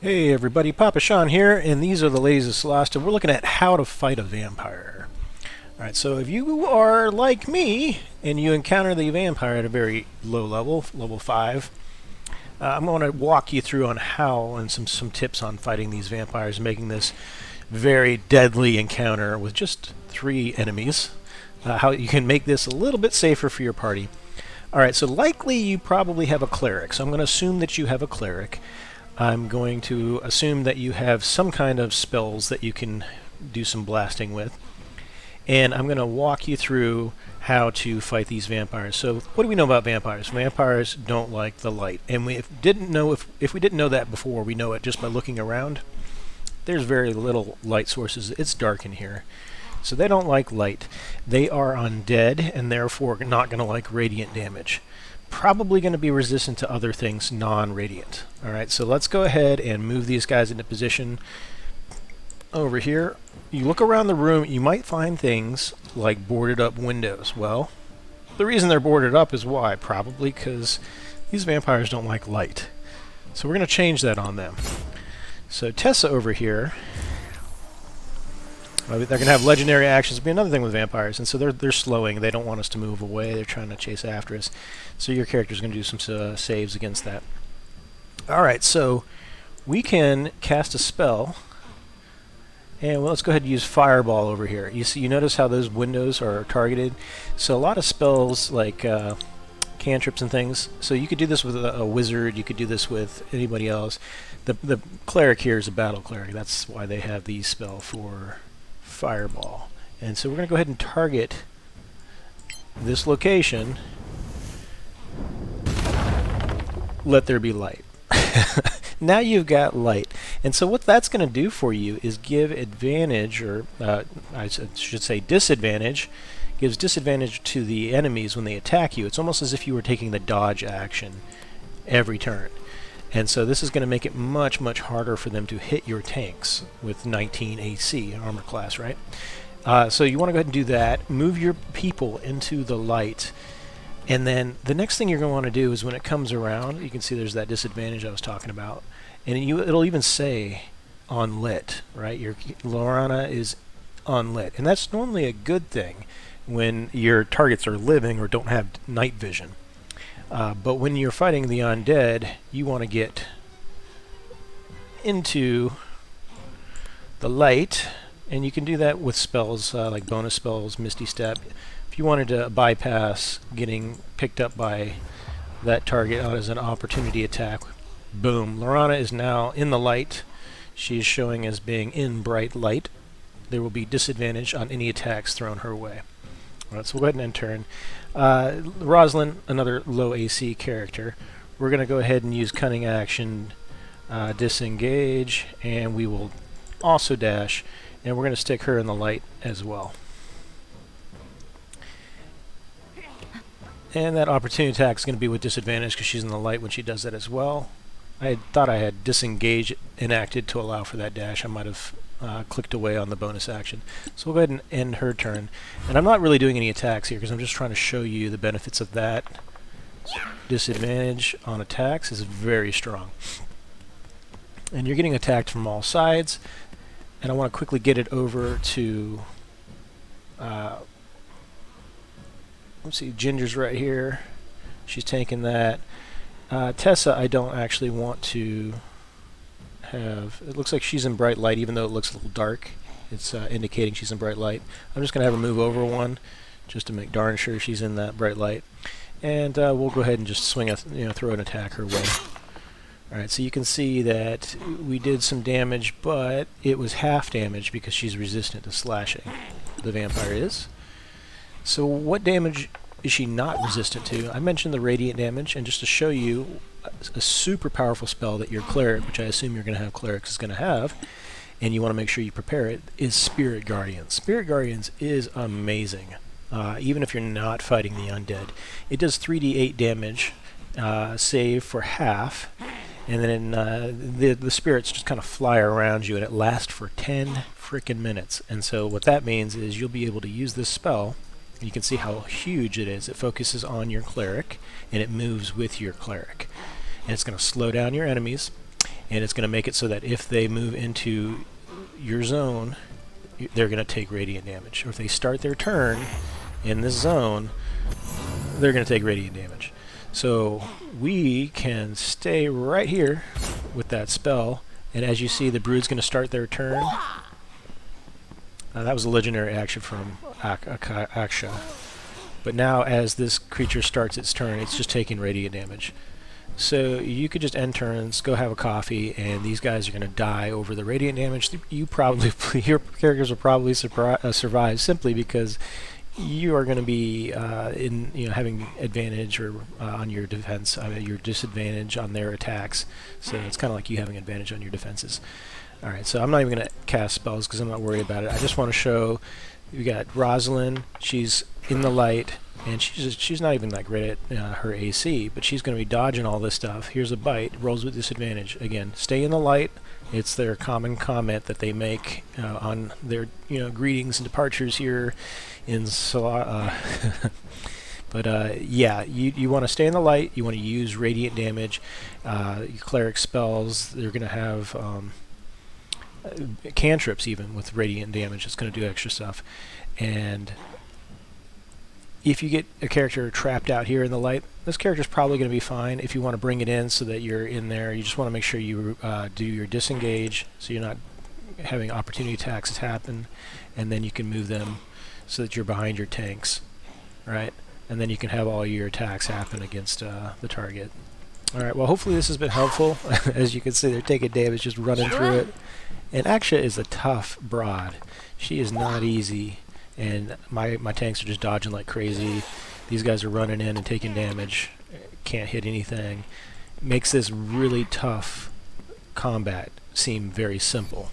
Hey everybody, Papa Sean here, and these are the ladies of Solasta. We're looking at how to fight a vampire. Alright, so if you are like me, and you encounter the vampire at a very low level, level 5, I'm going to walk you through on how and some tips on fighting these vampires, making this very deadly encounter with just 3 enemies. How you can make this a little bit safer for your party. Alright, so likely you probably have a cleric, so I'm going to assume that you have a cleric. I'm going to assume that you have some kind of spells that you can do some blasting with. And I'm going to walk you through how to fight these vampires. So what do we know about vampires? Vampires don't like the light. And if we didn't know that before, we know it just by looking around. There's very little light sources. It's dark in here. So they don't like light. They are undead and therefore not going to like radiant damage. Probably going to be resistant to other things non-radiant. Alright, so let's go ahead and move these guys into position over here. You look around the room, you might find things like boarded up windows. Well, the reason they're boarded up is why? Probably because these vampires don't like light. So we're going to change that on them. So Tessa over here, they're going to have legendary actions. It'll be another thing with vampires, and so they're slowing. They don't want us to move away. They're trying to chase after us. So your character's going to do some saves against that. Alright, so we can cast a spell, and let's go ahead and use Fireball over here. You notice how those windows are targeted? So a lot of spells like cantrips and things. So you could do this with a wizard. You could do this with anybody else. The cleric here is a battle cleric. That's why they have these spell for Fireball. And so we're going to go ahead and target this location. Let there be light. Now you've got light. And so what that's going to do for you is give advantage, or I should say disadvantage, gives disadvantage to the enemies when they attack you. It's almost as if you were taking the dodge action every turn. And so this is going to make it much, much harder for them to hit your tanks with 19 AC, armor class, right? So you want to go ahead and do that. Move your people into the light. And then the next thing you're going to want to do is when it comes around, you can see there's that disadvantage I was talking about. And it'll even say unlit, right? Your Lorana is unlit. And that's normally a good thing when your targets are living or don't have night vision. But when you're fighting the undead, you want to get into the light, and you can do that with spells like bonus spells, Misty Step. If you wanted to bypass getting picked up by that target as an opportunity attack, boom. Lorana is now in the light. She is showing as being in bright light. There will be disadvantage on any attacks thrown her way. Alright, so we'll go ahead and end turn. Rosalind, another low AC character. We're going to go ahead and use cunning action, disengage, and we will also dash, and we're going to stick her in the light as well. And that opportunity attack is going to be with disadvantage because she's in the light when she does that as well. I thought I had disengage enacted to allow for that dash. I might have clicked away on the bonus action. So we'll go ahead and end her turn. And I'm not really doing any attacks here because I'm just trying to show you the benefits of that. Disadvantage on attacks is very strong. And you're getting attacked from all sides. And I want to quickly get it over to... let's see, Ginger's right here. She's taking that. Tessa, I don't actually want to have. It looks like she's in bright light, even though it looks a little dark. It's indicating she's in bright light. I'm just going to have her move over one, just to make darn sure she's in that bright light. And we'll go ahead and just swing a, throw an attack her way. All right, so you can see that we did some damage, but it was half damage because she's resistant to slashing. The vampire is. So what damage is she not resistant to? I mentioned the radiant damage, and just to show you a super powerful spell that your cleric, which I assume you're going to have clerics, is going to have, and you want to make sure you prepare it, is Spirit Guardians. Spirit Guardians is amazing, even if you're not fighting the undead. It does 3d8 damage, save for half, and then the spirits just kind of fly around you, and it lasts for 10 frickin' minutes. And so what that means is you'll be able to use this spell. You can see how huge it is. It focuses on your cleric, and it moves with your cleric. And it's going to slow down your enemies, and it's going to make it so that if they move into your zone, they're going to take radiant damage. Or if they start their turn in this zone, they're going to take radiant damage. So we can stay right here with that spell, and as you see, the Brood's going to start their turn. That was a legendary action from Aksha. But now as this creature starts its turn, it's just taking radiant damage. So you could just end turns, go have a coffee, and these guys are going to die over the radiant damage. Your characters will probably survive simply because you are going to be having advantage or on your defense, your disadvantage on their attacks. So it's kind of like you having advantage on your defenses. All right, so I'm not even going to cast spells because I'm not worried about it. I just want to show we got Rosalind. She's in the light, and she's not even that great at her AC, but she's going to be dodging all this stuff. Here's a bite, rolls with disadvantage. Again, stay in the light. It's their common comment that they make on their greetings and departures here in Solasta. But yeah, you want to stay in the light. You want to use radiant damage. Cleric spells, they're going to have cantrips even with radiant damage. It's going to do extra stuff. And if you get a character trapped out here in the light, this character's probably going to be fine. If you want to bring it in so that you're in there, you just want to make sure you do your disengage so you're not having opportunity attacks happen, and then you can move them so that you're behind your tanks, right? And then you can have all your attacks happen against the target. Alright, well hopefully this has been helpful. As you can see, they're taking damage just running through it. And Aksha is a tough broad. She is not easy, and my tanks are just dodging like crazy. These guys are running in and taking damage. Can't hit anything. Makes this really tough combat seem very simple.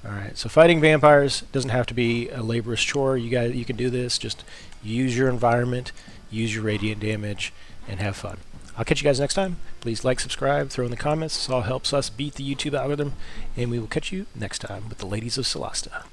Alright, so fighting vampires doesn't have to be a laborious chore. You can do this. Just use your environment, use your radiant damage, and have fun. I'll catch you guys next time. Please like, subscribe, throw in the comments. This all helps us beat the YouTube algorithm, and we will catch you next time with the Ladies of Solasta.